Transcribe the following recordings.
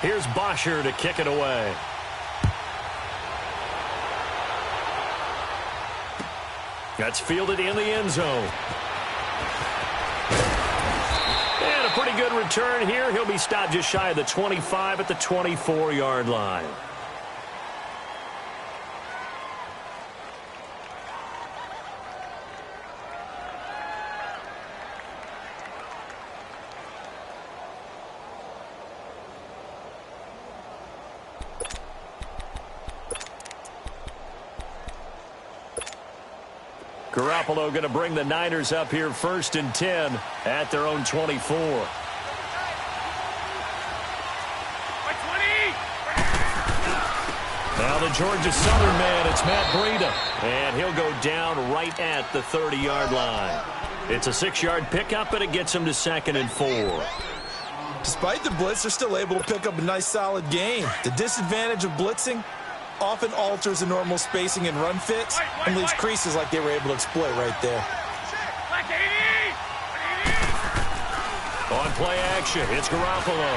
Here's Bosher to kick it away. That's fielded in the end zone. And a pretty good return here. He'll be stopped just shy of the 25 at the 24-yard line. Garoppolo going to bring the Niners up here 1st and 10 at their own 24. Now the Georgia Southern man, it's Matt Breida. And he'll go down right at the 30-yard line. It's a 6-yard pickup, and it gets him to 2nd and 4. Despite the blitz, they're still able to pick up a nice, solid gain. The disadvantage of blitzing often alters the normal spacing and run fits and leaves creases like they were able to exploit right there. On play action, it's Garoppolo.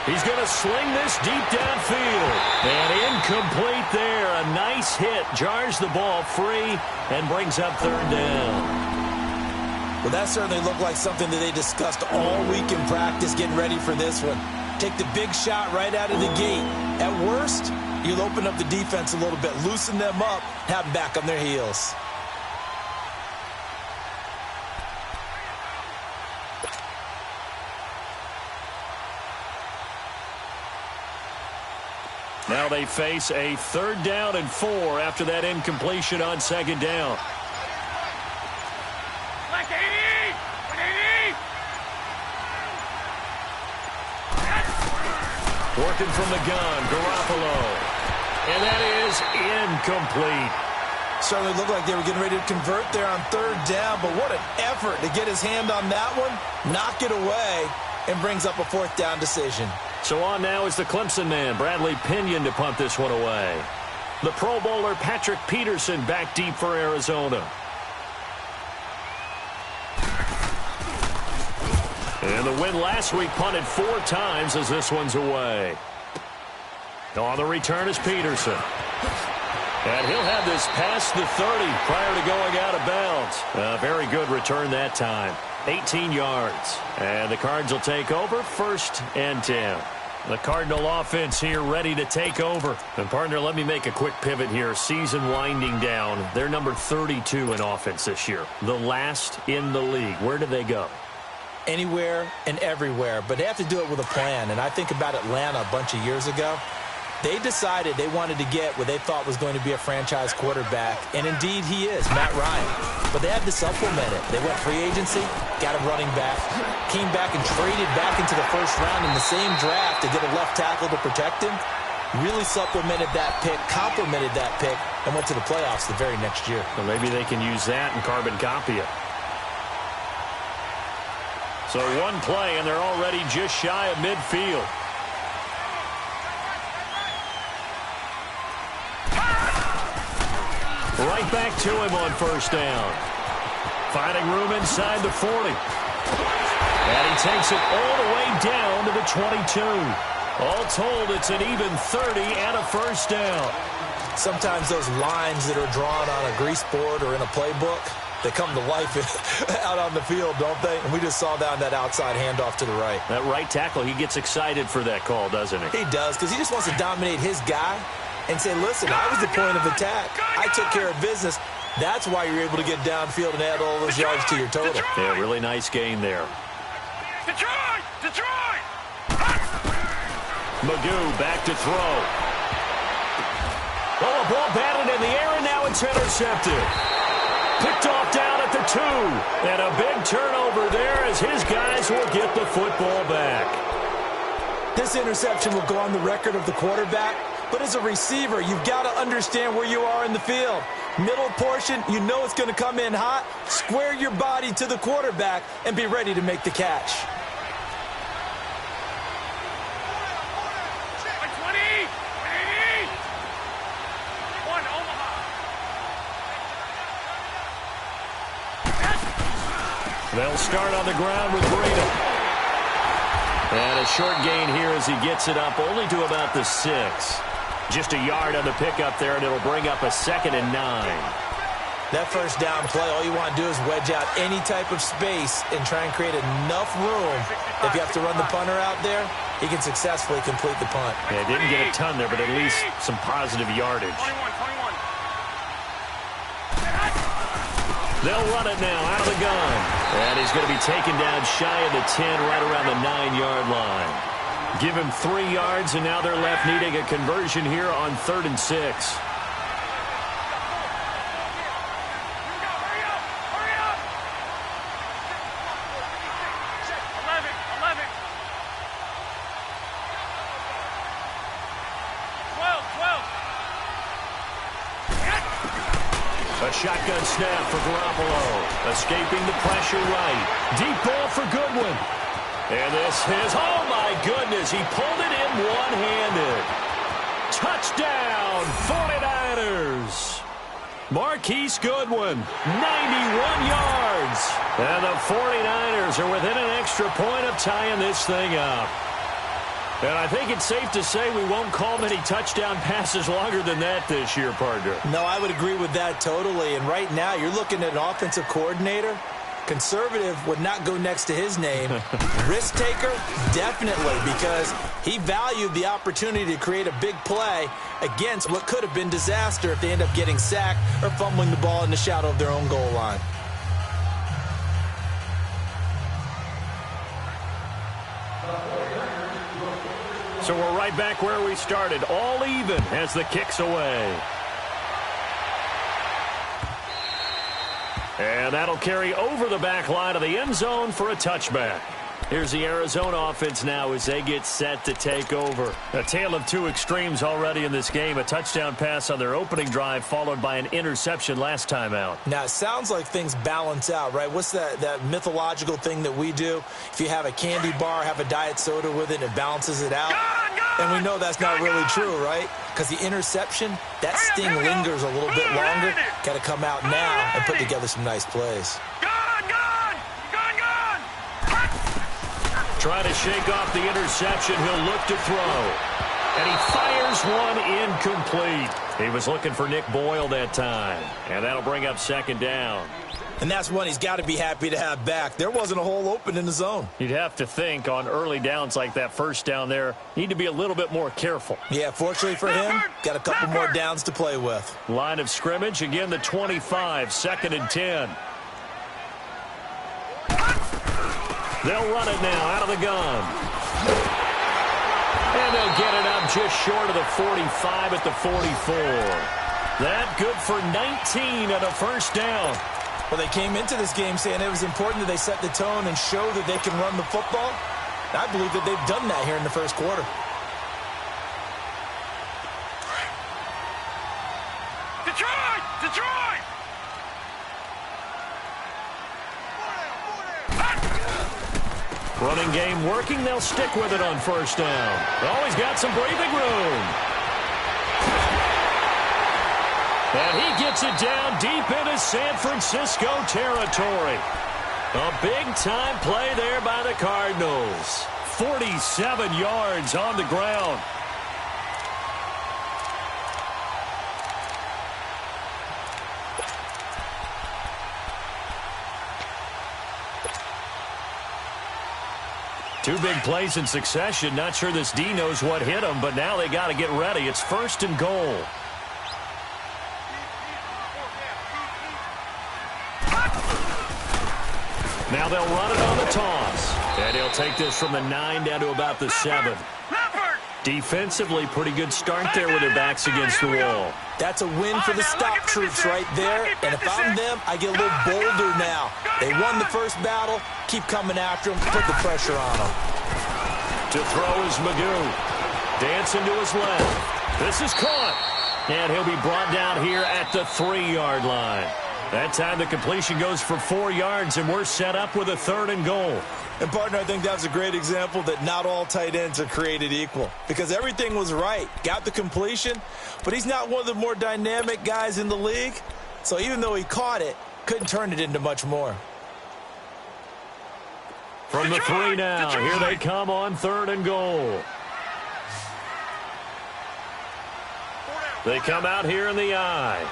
He's going to sling this deep downfield. And incomplete there. A nice hit. Jars the ball free and brings up 3rd down. Well, that certainly looked like something that they discussed all week in practice getting ready for this one. Take the big shot right out of the gate. At worst, you'll open up the defense a little bit, loosen them up, have them back on their heels. Now they face a 3rd down and 4 after that incompletion on 2nd down. Working from the gun, Garoppolo. And that is incomplete. Certainly looked like they were getting ready to convert there on 3rd down, but what an effort to get his hand on that one, knock it away, and brings up a 4th down decision. So on now is the Clemson man, Bradley Pinion, to punt this one away. The Pro Bowler Patrick Peterson back deep for Arizona. And the win last week punted 4 times as this one's away. On the return is Peterson. And he'll have this past the 30 prior to going out of bounds. A very good return that time. 18 yards. And the Cards will take over 1st and 10. The Cardinal offense here ready to take over. And, partner, let me make a quick pivot here. Season winding down. They're number 32 in offense this year. The last in the league. Where do they go? Anywhere and everywhere, but they have to do it with a plan. And I think about Atlanta a bunch of years ago. They decided they wanted to get what they thought was going to be a franchise quarterback, and indeed he is, Matt Ryan. But they had to supplement it. They went free agency, got a running back, came back and traded back into the 1st round in the same draft to get a left tackle to protect him. Really supplemented that pick, complemented that pick, and went to the playoffs the very next year. Well, maybe they can use that and carbon copy it. So one play, and they're already just shy of midfield. Right back to him on 1st down. Finding room inside the 40. And he takes it all the way down to the 22. All told, it's an even 30 and a 1st down. Sometimes those lines that are drawn on a grease board or in a playbook, they come to life out on the field, don't they? And we just saw down that outside handoff to the right. That right tackle, he gets excited for that call, doesn't he? He does, because he just wants to dominate his guy and say, listen, I was the point of attack. I took care of business. That's why you're able to get downfield and add all those yards to your total. Yeah, really nice gain there. Detroit! Magoo back to throw. Oh, a ball batted in the air, and now it's intercepted. Picked off down at the 2. And a big turnover there as his guys will get the football back. This interception will go on the record of the quarterback, but as a receiver, you've got to understand where you are in the field. Middle portion, you know it's going to come in hot. Square your body to the quarterback and be ready to make the catch. They'll start on the ground with Breida. And a short gain here as he gets it up only to about the 6. Just a yard on the pickup there, and it'll bring up a 2nd and 9. That first down play, all you want to do is wedge out any type of space and try and create enough room. If you have to run the punter out there, he can successfully complete the punt. Yeah, didn't get a ton there, but at least some positive yardage. 21. They'll run it now out of the gun. And he's going to be taken down shy of the 10, right around the 9-yard line. Give him 3 yards, and now they're left needing a conversion here on 3rd and 6. A shotgun snap for Garoppolo. Escaping the pressure right. Deep ball for Goodwin. And this is, oh my goodness, he pulled it in one-handed. Touchdown, 49ers. Marquise Goodwin, 91 yards. And the 49ers are within an extra point of tying this thing up. And I think it's safe to say we won't call many touchdown passes longer than that this year, partner. No, I would agree with that totally. And right now, you're looking at an offensive coordinator. Conservative would not go next to his name. Risk taker, definitely, because he valued the opportunity to create a big play against what could have been disaster if they end up getting sacked or fumbling the ball in the shadow of their own goal line. So we're right back where we started, all even as the kick's away. And that'll carry over the back line of the end zone for a touchback. Here's the Arizona offense now as they get set to take over. A tale of two extremes already in this game. A touchdown pass on their opening drive followed by an interception last time out. Now, it sounds like things balance out, right? What's that mythological thing that we do? If you have a candy bar, have a diet soda with it, it balances it out. And we know that's not really true, right? Because the interception, that sting lingers a little bit longer. Got to come out now and put together some nice plays. Trying to shake off the interception. He'll look to throw. And he fires one incomplete. He was looking for Nick Boyle that time. And that'll bring up second down. And that's one he's got to be happy to have back. There wasn't a hole open in the zone. You'd have to think on early downs like that first down there, need to be a little bit more careful. Yeah, fortunately for him, got a couple more downs to play with. Line of scrimmage, again the 25, 2nd and 10. They'll run it now out of the gun. And they'll get it up just short of the 45 at the 44. That good for 19 and a first down. Well, they came into this game saying it was important that they set the tone and show that they can run the football. I believe that they've done that here in the first quarter. Detroit! Detroit! Running game working. They'll stick with it on first down. Always got some breathing room. And he gets it down deep into San Francisco territory. A big-time play there by the Cardinals. 47 yards on the ground. Two big plays in succession. Not sure this D knows what hit him, but now they got to get ready. It's 1st and goal. Now they'll run it on the toss. And he'll take this from the 9 down to about the 7. Defensively, pretty good start there with their backs against the wall. That's a win for the stop troops right there. And if I'm them, I get a little bolder now. They won the first battle. Keep coming after them. Put the pressure on them. To throw is Magoo. Dancing to his left. This is caught. And he'll be brought down here at the 3-yard line. That time the completion goes for 4 yards, and we're set up with a 3rd and goal. And, partner, I think that was a great example that not all tight ends are created equal. Because everything was right. Got the completion, but he's not one of the more dynamic guys in the league. So even though he caught it, couldn't turn it into much more. From the 3 now, here they come on 3rd and goal. They come out here in the I.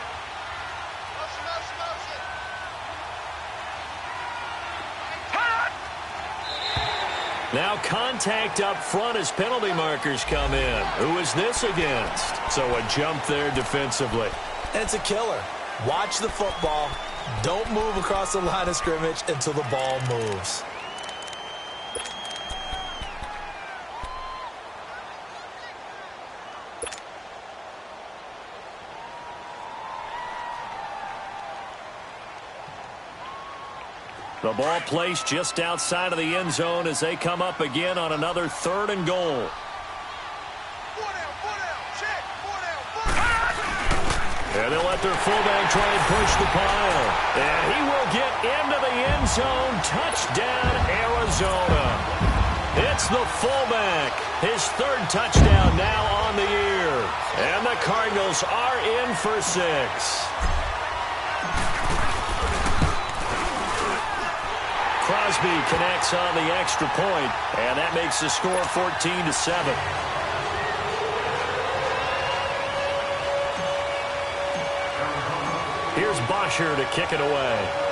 Now contact up front as penalty markers come in. Who is this against? So a jump there defensively. And it's a killer. Watch the football. Don't move across the line of scrimmage until the ball moves. The ball placed just outside of the end zone as they come up again on another 3rd and goal. And they'll let their fullback try and push the pile. And he will get into the end zone. Touchdown, Arizona. It's the fullback. His 3rd touchdown now on the year. And the Cardinals are in for 6. Crosby connects on the extra point, and that makes the score 14-7. Here's Bosher to kick it away.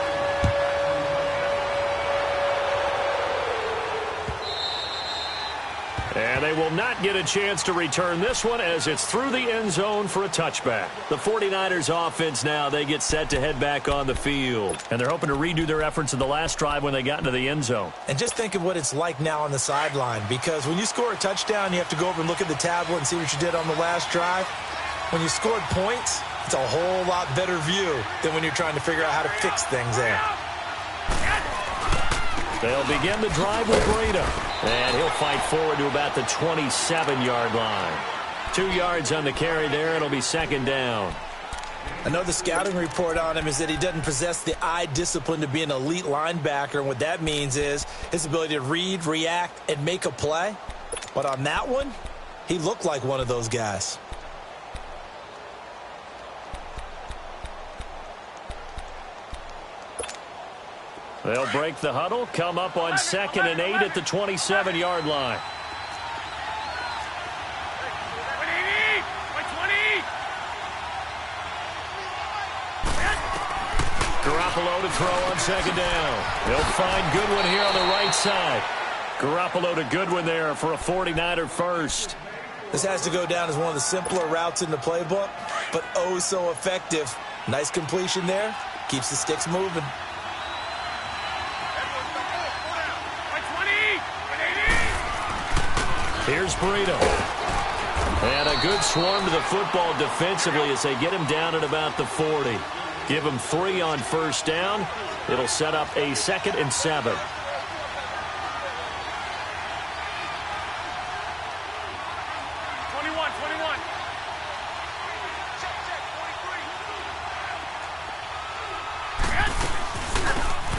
And they will not get a chance to return this one as it's through the end zone for a touchback. The 49ers offense now, they get set to head back on the field. And they're hoping to redo their efforts in the last drive when they got into the end zone. And just think of what it's like now on the sideline, because when you score a touchdown, you have to go over and look at the tablet and see what you did on the last drive. When you scored points, it's a whole lot better view than when you're trying to figure out how to fix things there. They'll begin the drive with Breida. And he'll fight forward to about the 27-yard line. 2 yards on the carry there. It'll be 2nd down. I know the scouting report on him is that he doesn't possess the eye discipline to be an elite linebacker. And what that means is his ability to read, react, and make a play. But on that one, he looked like one of those guys. They'll break the huddle, come up on 2nd and 8 at the 27-yard line. Garoppolo to throw on 2nd down. They'll find Goodwin here on the right side. Garoppolo to Goodwin there for a 49er first. This has to go down as one of the simpler routes in the playbook, but oh so effective. Nice completion there. Keeps the sticks moving. Here's Breida. And a good swarm to the football defensively as they get him down at about the 40. Give him 3 on 1st down. It'll set up a 2nd and 7.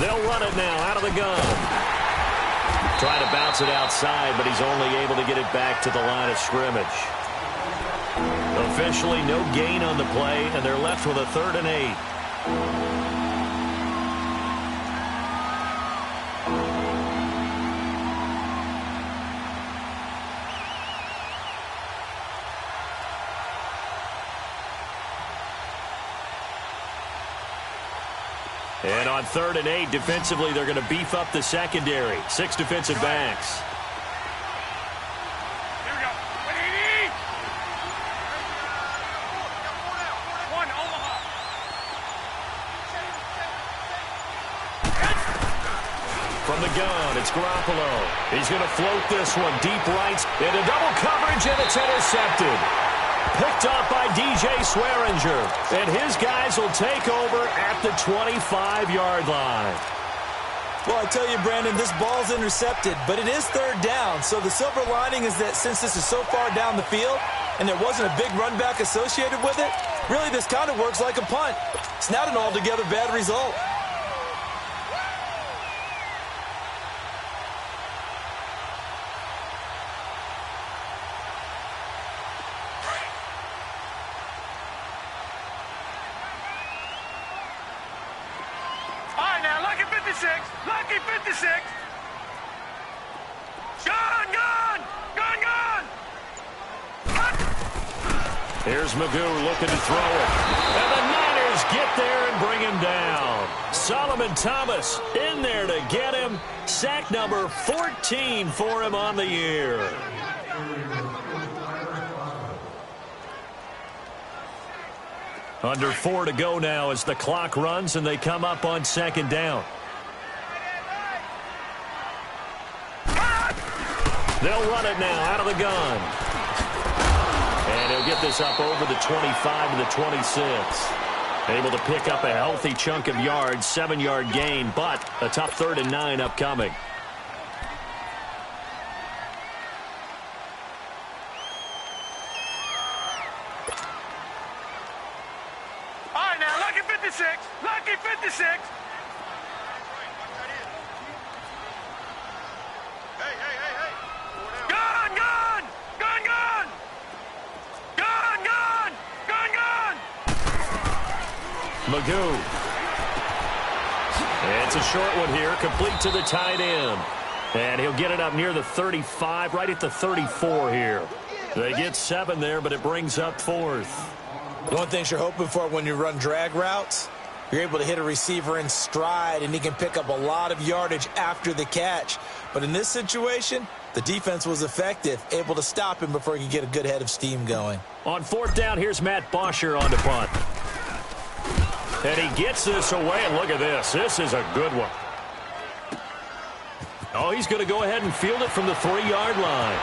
They'll run it now out of the gun. Trying to bounce it outside, but he's only able to get it back to the line of scrimmage. Officially, no gain on the play, and they're left with a 3rd and 8. And on 3rd and 8, defensively, they're going to beef up the secondary. 6 defensive backs. Here we go. 180. 1 Omaha. From the gun, it's Garoppolo. He's going to float this one deep right into double coverage, and it's intercepted. Picked up by DJ Swearinger. And his guys will take over at the 25-yard line. Well, I tell you, Brandon, this ball's intercepted, but it is 3rd down. So the silver lining is that since this is so far down the field and there wasn't a big run back associated with it, really this kind of works like a punt. It's not an altogether bad result. Lucky 56. Here's Magoo looking to throw it. And the Niners get there and bring him down. Solomon Thomas in there to get him. Sack number 14 for him on the year. Under 4 to go now as the clock runs and they come up on second down. They'll run it now out of the gun. And he'll get this up over the 25 to the 26. Able to pick up a healthy chunk of yards, 7-yard gain, but a tough 3rd and 9 upcoming. All right, now, lucky 56. Lucky 56. Gun, gun! Gun, gun! Gun, gun! Gun, gun! Magoo. It's a short one here, complete to the tight end. And he'll get it up near the 35, right at the 34 here. They get 7 there, but it brings up 4th. One thing you're hoping for when you run drag routes, you're able to hit a receiver in stride, and he can pick up a lot of yardage after the catch. But in this situation, the defense was effective, able to stop him before he could get a good head of steam going. On 4th down, here's Matt Bosher on the punt. And he gets this away, and look at this. This is a good one. Oh, he's going to go ahead and field it from the 3-yard line.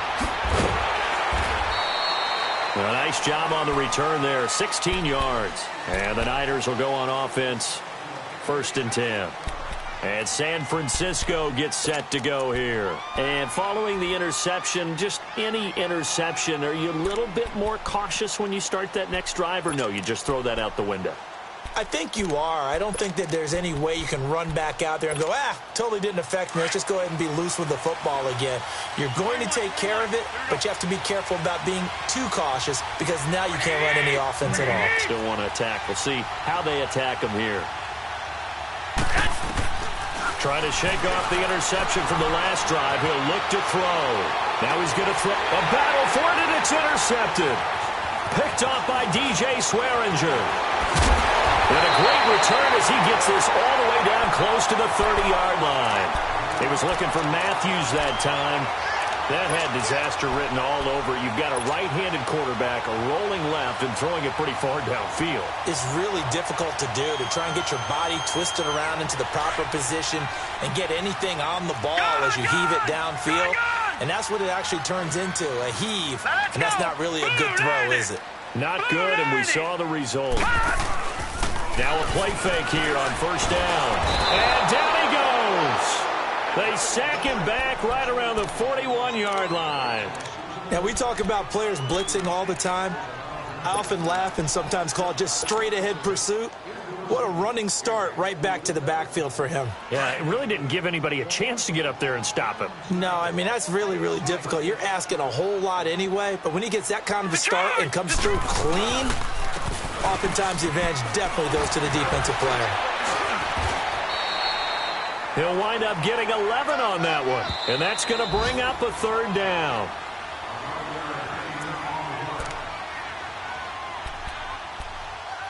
A nice job on the return there, 16 yards. And the Niners will go on offense, 1st and 10. And San Francisco gets set to go here. And following the interception, just any interception, are you a little bit more cautious when you start that next drive, or no, you just throw that out the window? I think you are. I don't think that there's any way you can run back out there and go, totally didn't affect me. Let's just go ahead and be loose with the football again. You're going to take care of it, but you have to be careful about being too cautious because now you can't run any offense at all. Still want to attack. We'll see how they attack him here. Trying to shake off the interception from the last drive. He'll look to throw. Now he's going to throw. A battle for it, and it's intercepted. Picked off by DJ Swearinger. And a great return as he gets this all the way down close to the 30-yard line. He was looking for Matthews that time. That had disaster written all over. You've got a right-handed quarterback rolling left and throwing it pretty far downfield. It's really difficult to do, to try and get your body twisted around into the proper position and get anything on the ball as you heave it downfield. And that's what it actually turns into, a heave. And that's not really a good throw, is it? Not good, and we saw the result. Now a play fake here on 1st down. And down he goes. They sack him back right around the 41-yard line. Now, we talk about players blitzing all the time. I often laugh and sometimes call it just straight-ahead pursuit. What a running start right back to the backfield for him. Yeah, it really didn't give anybody a chance to get up there and stop him. No, I mean, that's really, really difficult. You're asking a whole lot anyway, but when he gets that kind of a start and comes through clean, oftentimes the advantage definitely goes to the defensive player. He'll wind up getting 11 on that one, and that's going to bring up a 3rd down.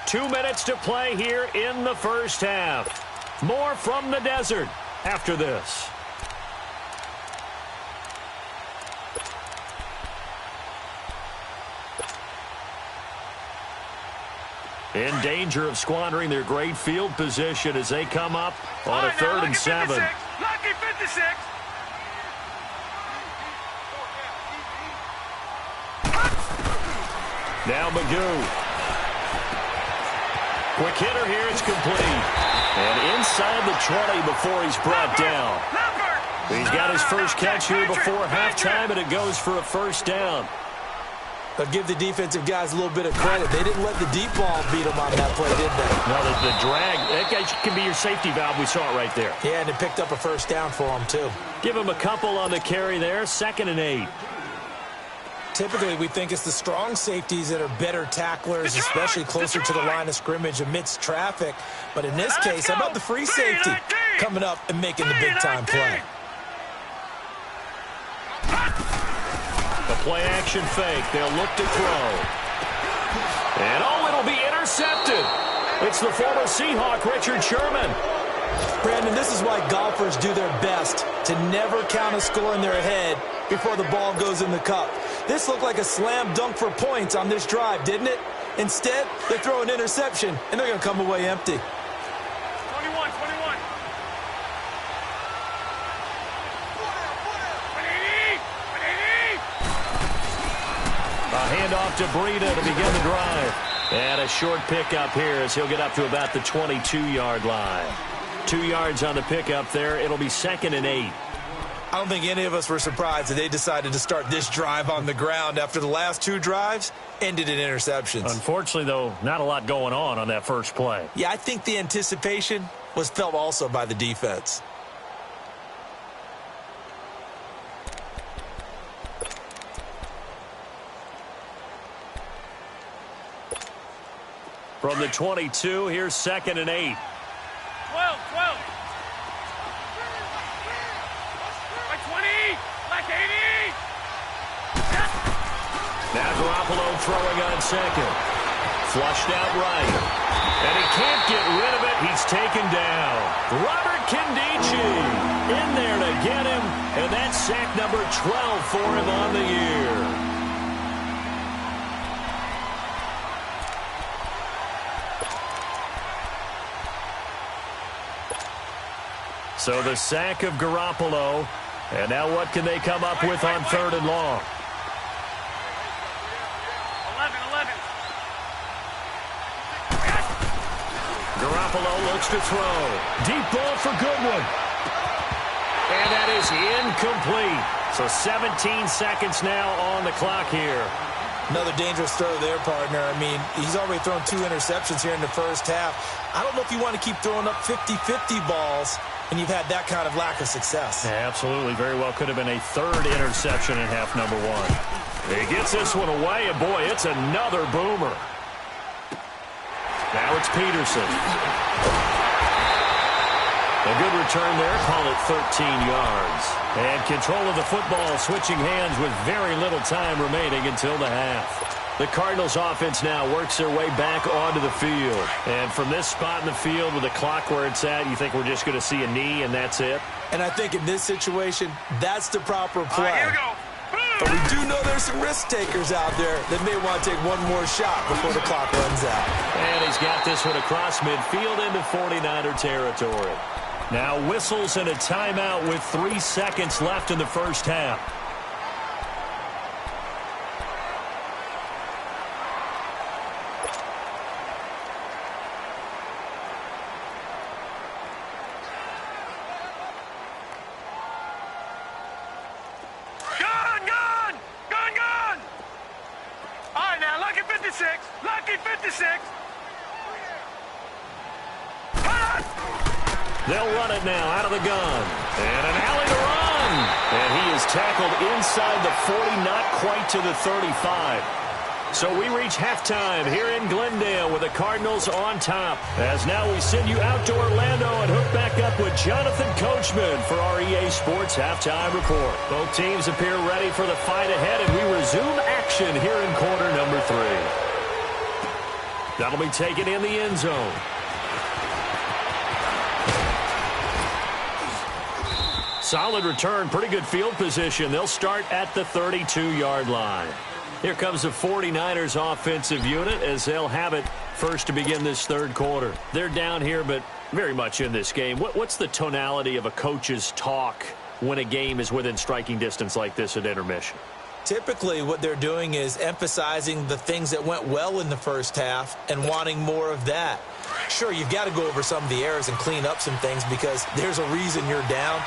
Two minutes to play here in the first half. More from the desert after this. In danger of squandering their great field position as they come up on a 3rd and 7. Lucky 56. Now Magoo. Quick hitter here, it's complete. And inside the 20 before he's brought down. He's got his first catch here before halftime, and it goes for a 1st down. But give the defensive guys a little bit of credit. They didn't let the deep ball beat them on that play, did they? No, the drag, that guy can be your safety valve. We saw it right there. Yeah, and it picked up a 1st down for them, too. Give him a couple on the carry there, 2nd and 8. Typically, we think it's the strong safeties that are better tacklers, especially closer to the line of scrimmage amidst traffic. But in this case, how about the free safety coming up and making the big-time play? The play-action fake. They'll look to throw. And, oh, it'll be intercepted. It's the former Seahawk, Richard Sherman. Brandon, this is why golfers do their best to never count a score in their head before the ball goes in the cup. This looked like a slam dunk for points on this drive, didn't it? Instead, they throw an interception, and they're going to come away empty. 21. A handoff to Breida to begin the drive. And a short pickup here as he'll get up to about the 22-yard line. 2 yards on the pickup there. It'll be 2nd and 8. I don't think any of us were surprised that they decided to start this drive on the ground after the last 2 drives ended in interceptions. Unfortunately, though, not a lot going on that first play. Yeah, I think the anticipation was felt also by the defense. From the 22, here's 2nd and 8. 12. By 20. Like 80. Now Garoppolo throwing on second. Flushed out right. And he can't get rid of it. He's taken down. Robert Kindici in there to get him. And that's sack number 12 for him on the year. So the sack of Garoppolo. And now what can they come up with on 3rd and long? 11. Garoppolo looks to throw. Deep ball for Goodwin. And that is incomplete. So 17 seconds now on the clock here. Another dangerous throw there, partner. I mean, he's already thrown 2 interceptions here in the first half. I don't know if you want to keep throwing up 50-50 balls and you've had that kind of lack of success. Yeah, absolutely. Very well could have been a 3rd interception in half number 1. He gets this one away, and boy, it's another boomer. Now it's Peterson. A good return there, call it 13 yards. And control of the football switching hands with very little time remaining until the half. The Cardinals offense now works their way back onto the field. And from this spot in the field with the clock where it's at, you think we're just going to see a knee and that's it? And I think in this situation, that's the proper play. Here we go. But we do know there's some risk takers out there that may want to take one more shot before the clock runs out. And he's got this one across midfield into 49er territory. Now whistles and a timeout with 3 seconds left in the first half. Lucky 56. They'll run it now out of the gun. And an alley to run. And he is tackled inside the 40, not quite to the 35. So we reach halftime here in Glendale with the Cardinals on top. As now we send you out to Orlando and hook back up with Jonathan Coachman for our EA Sports Halftime Report. Both teams appear ready for the fight ahead, and we resume action here in quarter number 3. That'll be taken in the end zone. Solid return, pretty good field position. They'll start at the 32-yard line. Here comes the 49ers offensive unit as they'll have it first to begin this third quarter. They're down here, but very much in this game. What's the tonality of a coach's talk when a game is within striking distance like this at intermission? Typically, what they're doing is emphasizing the things that went well in the first half and wanting more of that. Sure, you've got to go over some of the errors and clean up some things because there's a reason you're down.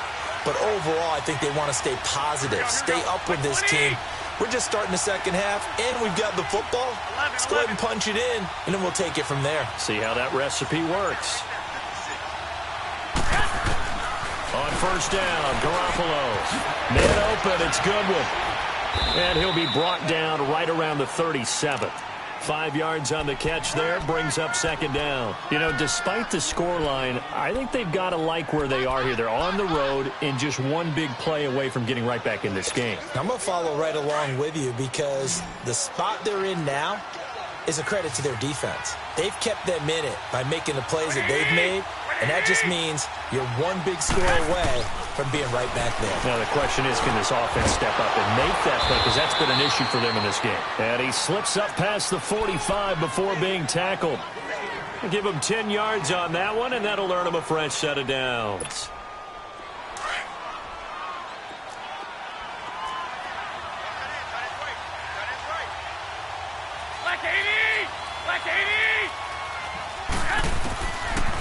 But overall, I think they want to stay positive, stay up with this team. We're just starting the second half, and we've got the football. Let's go ahead and punch it in, and then we'll take it from there. See how that recipe works. On first down, Garoppolo. Man open, it's Goodwin. And he'll be brought down right around the 37th. 5 yards on the catch there, brings up second down. You know, despite the scoreline, I think they've got to like where they are here. They're on the road and just one big play away from getting right back in this game. I'm going to follow right along with you because the spot they're in now, is a credit to their defense. They've kept them in it by making the plays that they've made, and that just means you're one big score away from being right back there. Now the question is, can this offense step up and make that play? Because that's been an issue for them in this game. And he slips up past the 45 before being tackled. Give him 10 yards on that one, and that'll earn him a fresh set of downs.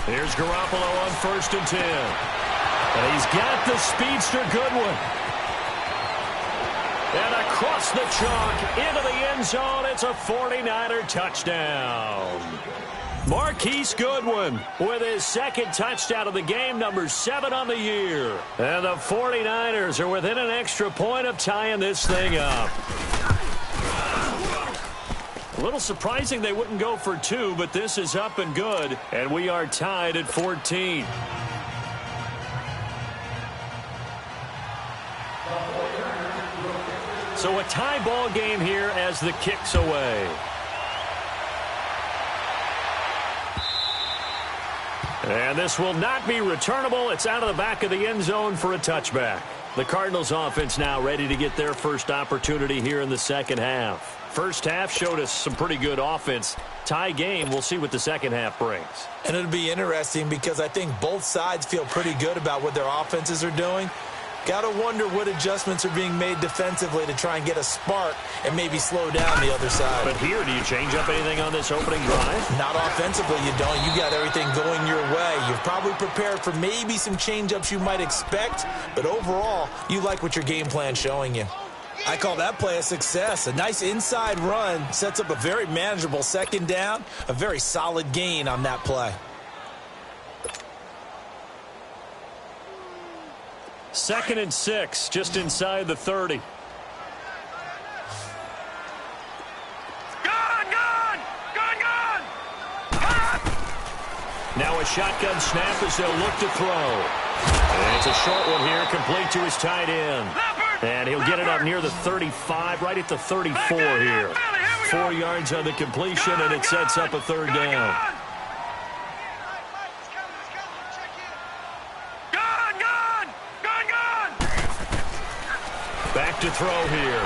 Here's Garoppolo on 1st and 10. And he's got the speedster Goodwin. And across the chalk into the end zone, it's a 49er touchdown. Marquise Goodwin with his second touchdown of the game, number 7 on the year. And the 49ers are within an extra point of tying this thing up. A little surprising they wouldn't go for 2, but this is up and good, and we are tied at 14. So a tie ball game here as the kick's away. And this will not be returnable. It's out of the back of the end zone for a touchback. The Cardinals offense now ready to get their first opportunity here in the second half. First half showed us some pretty good offense. Tie game, we'll see what the second half brings. And it'll be interesting because I think both sides feel pretty good about what their offenses are doing. Got to wonder what adjustments are being made defensively to try and get a spark and maybe slow down the other side. But here, do you change up anything on this opening drive? Not offensively, you don't. You got everything going your way. You've probably prepared for maybe some change-ups you might expect, but overall, you like what your game plan's showing you. I call that play a success. A nice inside run sets up a very manageable second down, a very solid gain on that play. Second and 6, just inside the 30. Now a shotgun snap as they'll look to throw. And it's a short one here, complete to his tight end. And he'll get it up near the 35, right at the 34 here. 4 yards on the completion, and it sets up a third down. Back to throw here.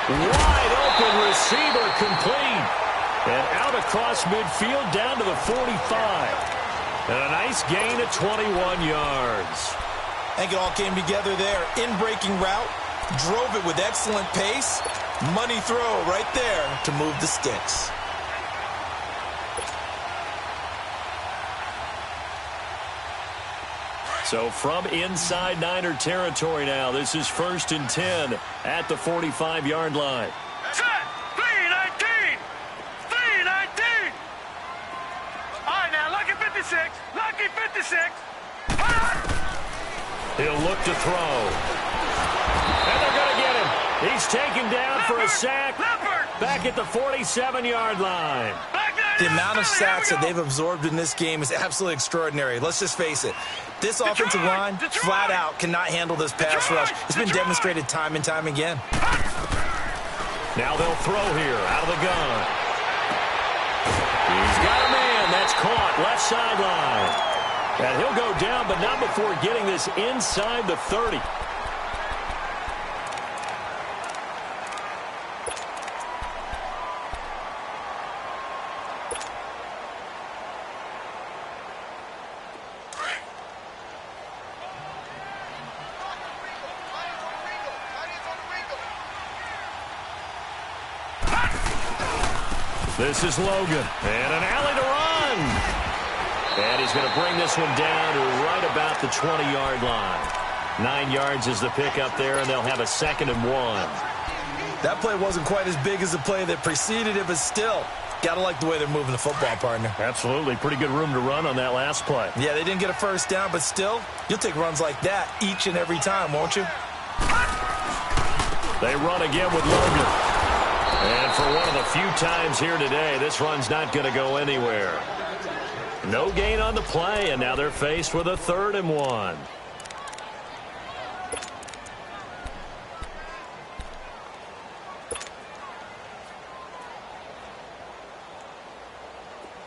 Wide open receiver, complete. And out across midfield down to the 45. And a nice gain of 21 yards. I think it all came together there. In-breaking route, drove it with excellent pace. Money throw right there to move the sticks. So from inside Niner territory now, this is 1st and 10 at the 45-yard line. Set! 3-19! 3-19! All right, now, lucky 56. Lucky 56. He'll look to throw. And they're going to get him. He's taken down for a sack back at the 47-yard line. The amount of sacks that they've absorbed in this game is absolutely extraordinary. Let's just face it. This offensive line, flat out, cannot handle this pass rush. It's been demonstrated time and time again. Now they'll throw here out of the gun. He's got a man. That's caught left sideline. And he'll go down, but not before getting this inside the 30. This is Logan, and an alley to run. And he's going to bring this one down to right about the 20-yard line. 9 yards is the pickup there, and they'll have a 2nd and 1. That play wasn't quite as big as the play that preceded it, but still, got to like the way they're moving the football, partner. Absolutely. Pretty good room to run on that last play. Yeah, they didn't get a first down, but still, you'll take runs like that each and every time, won't you? They run again with Logan. And for one of the few times here today, this run's not going to go anywhere. No gain on the play, and now they're faced with a 3rd and 1.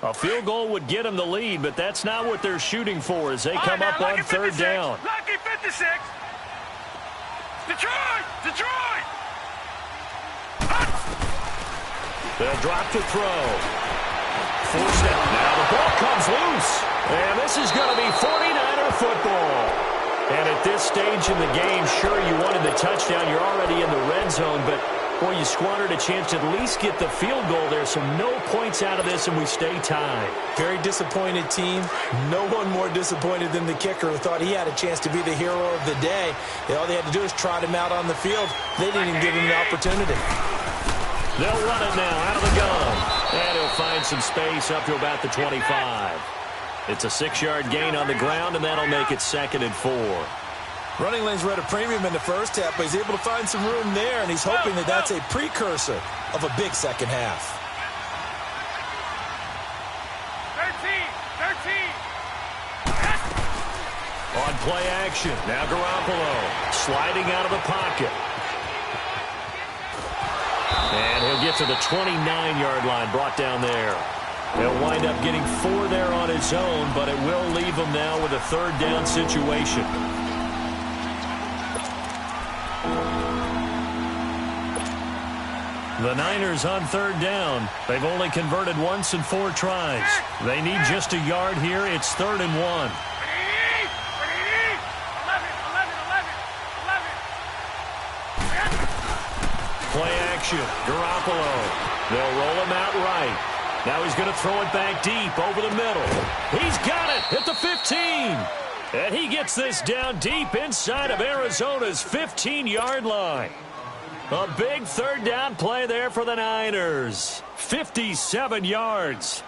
A field goal would get them the lead, but that's not what they're shooting for as they come up on third down. Lucky 56. Detroit! They'll drop to throw. Forced out. Now the ball comes loose. And this is going to be 49er football. And at this stage in the game, sure, you wanted the touchdown. You're already in the red zone, but boy, you squandered a chance to at least get the field goal there, so no points out of this, and we stay tied. Very disappointed team. No one more disappointed than the kicker who thought he had a chance to be the hero of the day. All they had to do is trot him out on the field. They didn't even give him the opportunity. They'll run it now out of the gun. And he'll find some space up to about the 25. It's a 6-yard gain on the ground, and that'll make it 2nd and 4. Running lanes were at a premium in the first half, but he's able to find some room there, and he's hoping that that's a precursor of a big second half. 13. On play action, now Garoppolo sliding out of the pocket. And he'll get to the 29-yard line, brought down there. He'll wind up getting 4 there on his own, but it will leave him now with a third down situation. The Niners on third down. They've only converted once in 4 tries. They need just a yard here. It's 3rd and 1. Play action. Garoppolo. They'll roll him out right. Now he's going to throw it back deep over the middle. He's got it at the 15. And he gets this down deep inside of Arizona's 15-yard line. A big third down play there for the Niners. 57 yards.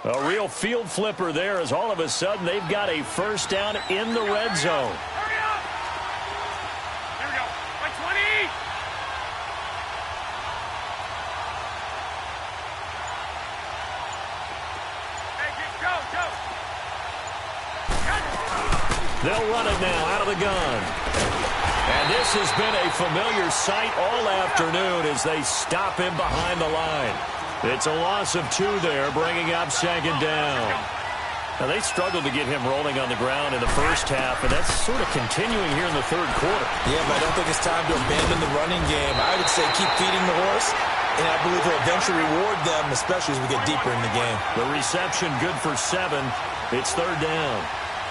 A real field flipper there as all of a sudden they've got a first down in the red zone. Hurry up! Here we go. By 20. Hey, go. They'll run it now out of the gun. And this has been a familiar sight all afternoon as they stop him behind the line. It's a loss of 2 there, bringing up 2nd down. Now, they struggled to get him rolling on the ground in the first half, and that's sort of continuing here in the third quarter. Yeah, but I don't think it's time to abandon the running game. I would say keep feeding the horse, and I believe he'll eventually reward them, especially as we get deeper in the game. The reception good for 7. It's 3rd down.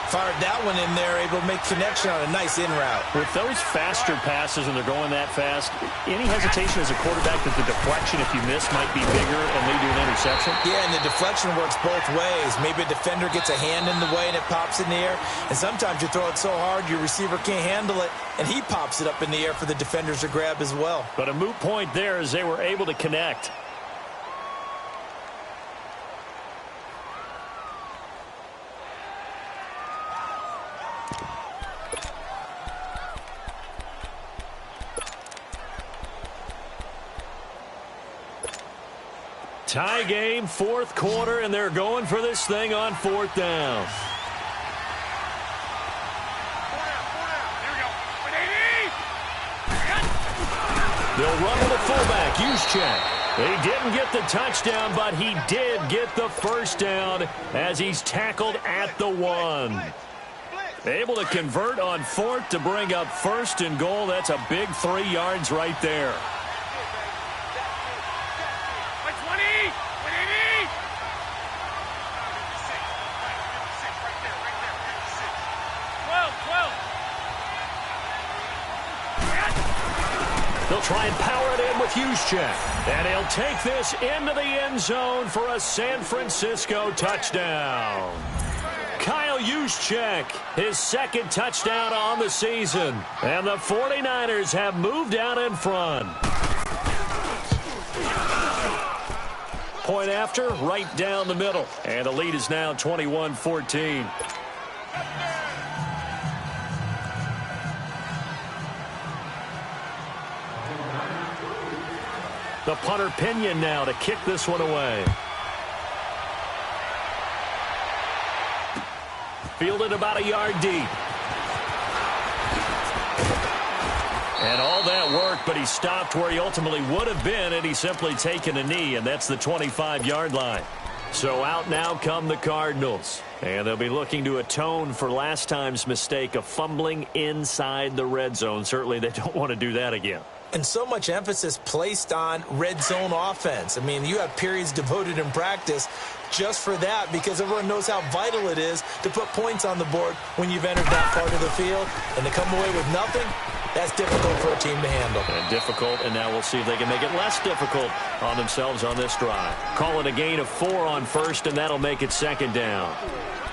Fired that one in there, able to make connection on a nice in route. With those faster passes and they're going that fast, any hesitation as a quarterback that the deflection, if you miss, might be bigger and lead to an interception? Yeah, and the deflection works both ways. Maybe a defender gets a hand in the way and it pops in the air. And sometimes you throw it so hard your receiver can't handle it, and he pops it up in the air for the defenders to grab as well. But a moot point there as they were able to connect. Tie game, 4th quarter, and they're going for this thing on 4th down. Here we go. They'll run to the fullback, Juszczyk. He didn't get the touchdown, but he did get the first down as he's tackled at the 1. Able to convert on 4th to bring up 1st and goal. That's a big 3 yards right there. They'll try and power it in with Juszczyk. And he'll take this into the end zone for a San Francisco touchdown. Kyle Juszczyk, his 2nd touchdown on the season. And the 49ers have moved out in front. Point after, right down the middle. And the lead is now 21-14. The punter Pinion now to kick this one away. Fielded about a yard deep. And all that work, but he stopped where he ultimately would have been, and he's simply taken a knee, and that's the 25-yard line. So out now come the Cardinals. And they'll be looking to atone for last time's mistake of fumbling inside the red zone. Certainly they don't want to do that again. And so much emphasis placed on red zone offense. I mean, you have periods devoted in practice just for that because everyone knows how vital it is to put points on the board when you've entered that part of the field. And to come away with nothing, that's difficult for a team to handle. And difficult, and now we'll see if they can make it less difficult on themselves on this drive. Call it a gain of 4 on first, and that'll make it second down.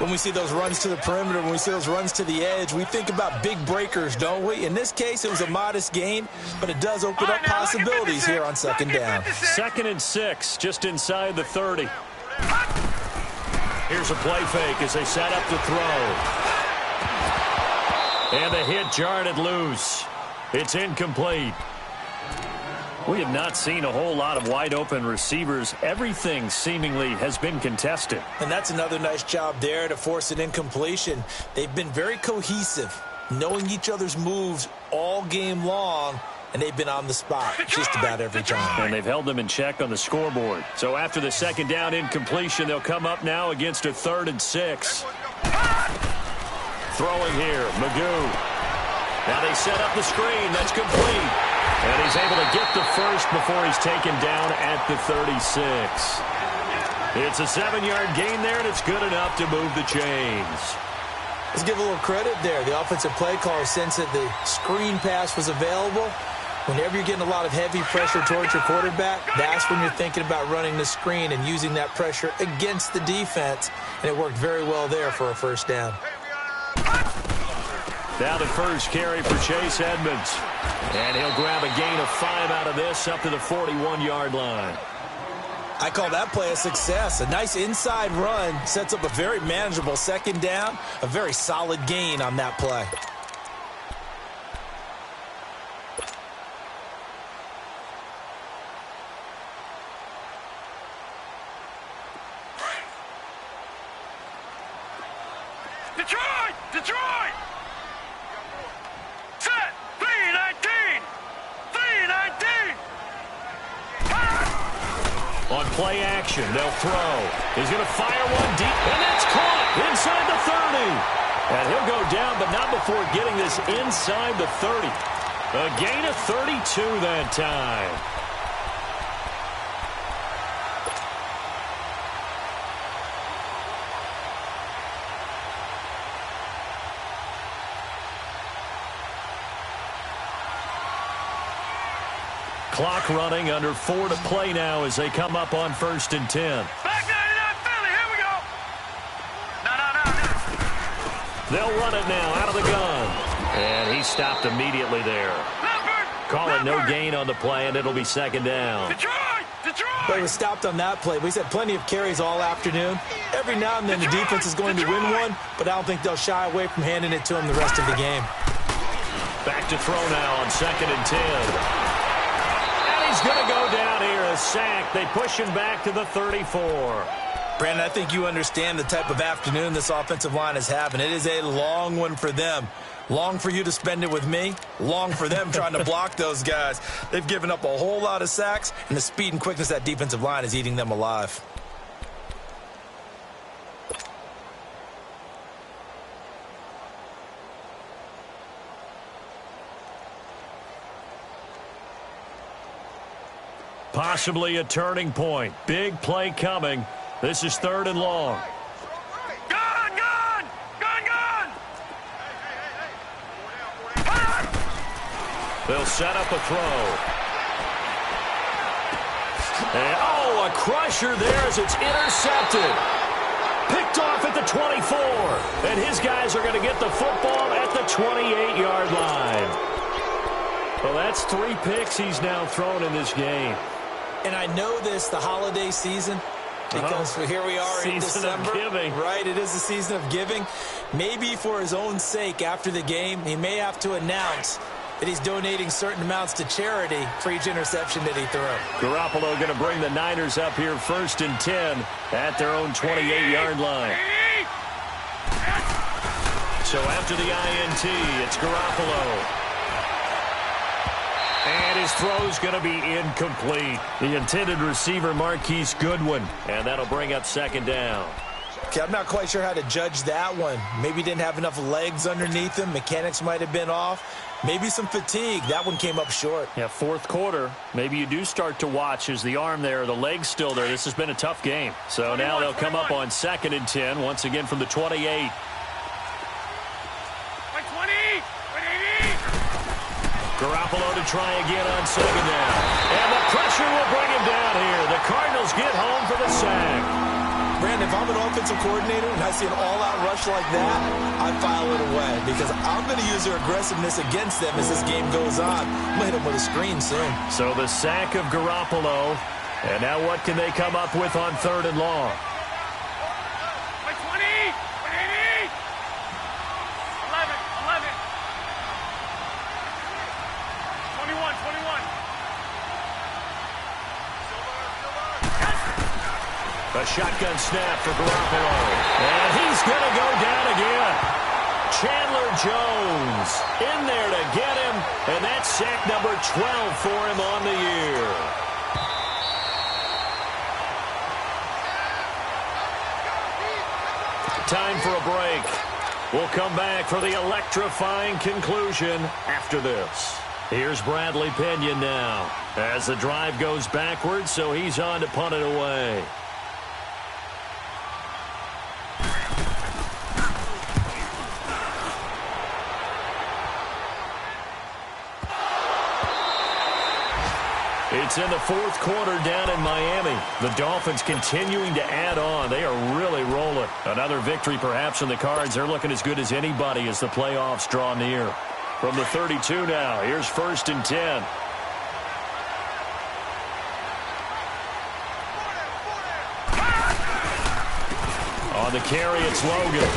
When we see those runs to the perimeter, when we see those runs to the edge, we think about big breakers, don't we? In this case, it was a modest gain, but it does open up possibilities here on second down. 2nd and 6, just inside the 30. Here's a play fake as they set up to throw. And the hit jarred it loose. It's incomplete. We have not seen a whole lot of wide-open receivers. Everything seemingly has been contested. And that's another nice job there to force an incompletion. They've been very cohesive, knowing each other's moves all game long, and they've been on the spot just about every time. And they've held them in check on the scoreboard. So after the second down incompletion, they'll come up now against a 3rd and 6. Throwing here, Magoo. Now they set up the screen. That's complete. And he's able to get the first before he's taken down at the 36. It's a 7-yard gain there, and it's good enough to move the chains. Let's give a little credit there. The offensive play caller sensed that the screen pass was available. Whenever you're getting a lot of heavy pressure towards your quarterback, that's when you're thinking about running the screen and using that pressure against the defense. And it worked very well there for a first down. Now the first carry for Chase Edmonds. And he'll grab a gain of 5 out of this up to the 41-yard line. I call that play a success. A nice inside run sets up a very manageable second down. A very solid gain on that play. Detroit! Detroit! Set! 3-19! 3-19! On play action, they'll throw. He's going to fire one deep, and that's caught inside the 30. And he'll go down, but not before getting this inside the 30. A gain of 32 that time. Clock running, under 4 to play now as they come up on 1st and 10. Back 99 Philly, here we go! No. They'll run it now out of the gun. And he stopped immediately there. Call it no gain on the play, and it'll be second down. Detroit! Detroit! But he was stopped on that play. He's had plenty of carries all afternoon. Every now and then the defense is going to win one, but I don't think they'll shy away from handing it to him the rest of the game. Back to throw now on 2nd and 10. He's going to go down here, a sack. They push him back to the 34. Brandon, I think you understand the type of afternoon this offensive line is having. It is a long one for them. Long for you to spend it with me. Long for them trying to block those guys. They've given up a whole lot of sacks, and the speed and quickness of that defensive line is eating them alive. Possibly a turning point. Big play coming. This is 3rd and long. Gun! Gun! Gun! Gun! They'll set up a throw. And, a crusher there as it's intercepted. Picked off at the 24. And his guys are going to get the football at the 28-yard line. Well, that's 3 picks he's now thrown in this game. And I know this, the holiday season, because here we are in December. Season of giving. Right, it is the season of giving. Maybe for his own sake after the game, he may have to announce that he's donating certain amounts to charity for each interception that he threw. Garoppolo going to bring the Niners up here 1st and 10 at their own 28-yard line. So after the INT, it's Garoppolo. And his throw's going to be incomplete. The intended receiver, Marquise Goodwin. And that'll bring up second down. Okay, I'm not quite sure how to judge that one. Maybe didn't have enough legs underneath him. Mechanics might have been off. Maybe some fatigue. That one came up short. Yeah, fourth quarter. Maybe you do start to watch as the arm there, the leg's still there. This has been a tough game. So now they'll come up on 2nd and 10, once again from the 28. Garoppolo to try again on 2nd down. And the pressure will bring him down here. The Cardinals get home for the sack. Brandon, if I'm an offensive coordinator and I see an all-out rush like that, I file it away because I'm going to use their aggressiveness against them as this game goes on. I'm going to hit them with a screen soon. So the sack of Garoppolo. And now what can they come up with on 3rd and long? 21. A shotgun snap for Garoppolo. And he's going to go down again. Chandler Jones in there to get him. And that's sack number 12 for him on the year. Time for a break. We'll come back for the electrifying conclusion after this. Here's Bradley Pinion now as the drive goes backwards, so he's on to punt it away. It's in the fourth quarter down in Miami. The Dolphins continuing to add on. They are really rolling. Another victory perhaps in the cards. They're looking as good as anybody as the playoffs draw near. From the 32 now, here's 1st and 10. On the carry, it's Logan.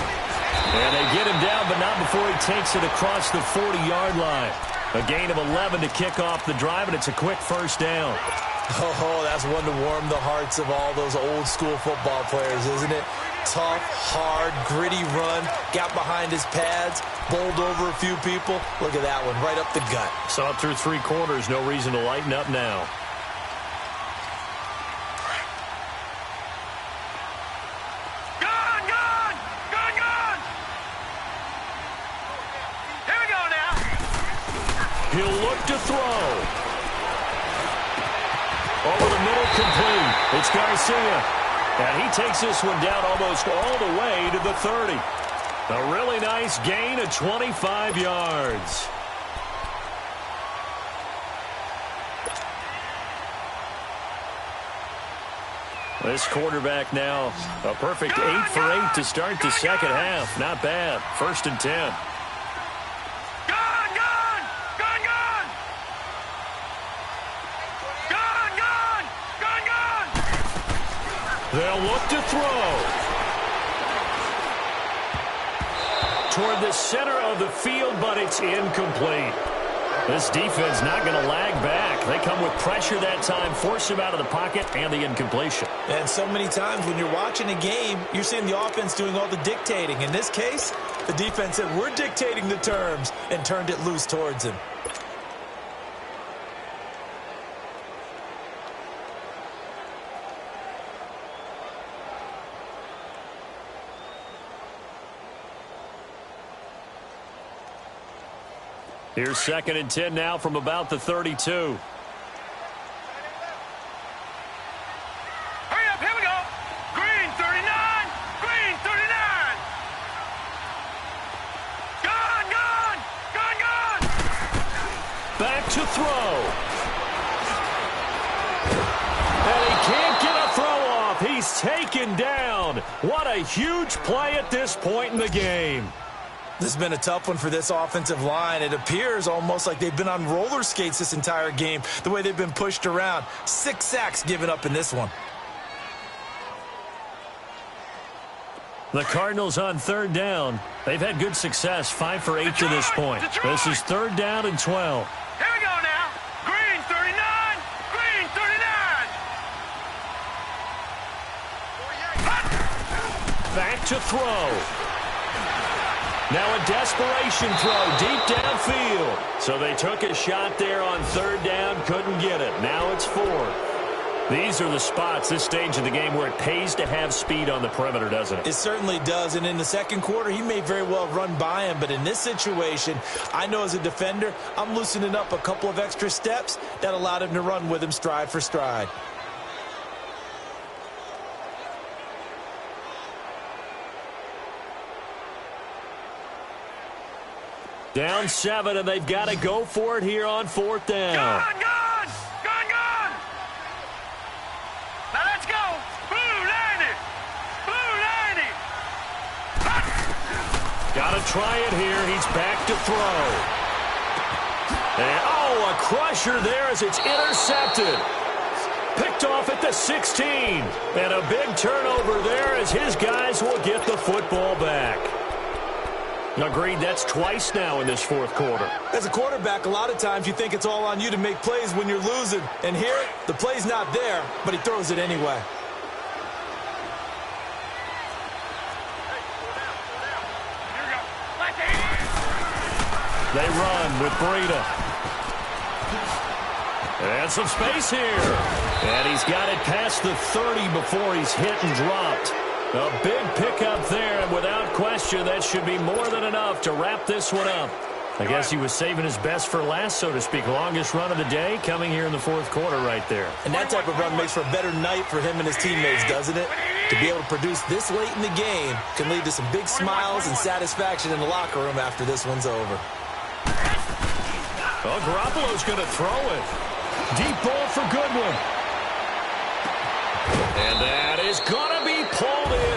And they get him down, but not before he takes it across the 40-yard line. A gain of 11 to kick off the drive, and it's a quick 1st down. Oh, that's one to warm the hearts of all those old-school football players, isn't it? Tough, hard, gritty run, got behind his pads, bowled over a few people. Look at that one, right up the gut. Saw it through 3 quarters, no reason to lighten up now. He'll look to throw. Over the middle, complete. It's Garcia. And he takes this one down almost all the way to the 30. A really nice gain of 25 yards. This quarterback now, a perfect 8 for 8 to start the second half. Not bad. 1st and 10. They'll look to throw. Toward the center of the field, but it's incomplete. This defense not going to lag back. They come with pressure that time, force him out of the pocket, and the incompletion. And so many times when you're watching a game, you're seeing the offense doing all the dictating. In this case, the defense said, we're dictating the terms, and turned it loose towards him. Here's 2nd and 10 now from about the 32. Hurry up, here we go. Green 39, green 39. Gone. Back to throw. And he can't get a throw off. He's taken down. What a huge play at this point in the game. This has been a tough one for this offensive line. It appears almost like they've been on roller skates this entire game, the way they've been pushed around. 6 sacks given up in this one. The Cardinals on 3rd down. They've had good success, 5 for 8 to this point. This is 3rd down and 12. Here we go now. Green 39, green 39. Back to throw. Now a desperation throw deep downfield. So they took a shot there on third down, couldn't get it. Now it's fourth. These are the spots, this stage of the game, where it pays to have speed on the perimeter, doesn't it? It certainly does, and in the second quarter, he may very well run by him, but in this situation, I know as a defender, I'm loosening up a couple of extra steps that allowed him to run with him stride for stride. Down 7, and they've got to go for it here on fourth down. Gone! Now let's go! Blue 90! Blue 90! Got to try it here. He's back to throw. And, oh, a crusher there as it's intercepted. Picked off at the 16. And a big turnover there as his guys will get the football back. Agreed, that's twice now in this fourth quarter. As a quarterback, a lot of times you think it's all on you to make plays when you're losing. And here, the play's not there, but he throws it anyway. They run with Breida. And some space here. And he's got it past the 30 before he's hit and dropped. A big pickup there, and without question, that should be more than enough to wrap this one up. I guess he was saving his best for last, so to speak. Longest run of the day coming here in the fourth quarter right there. And that type of run makes for a better night for him and his teammates, doesn't it? To be able to produce this late in the game can lead to some big smiles and satisfaction in the locker room after this one's over. Well, Garoppolo's going to throw it. Deep ball for Goodwin. And that is going to be pulled in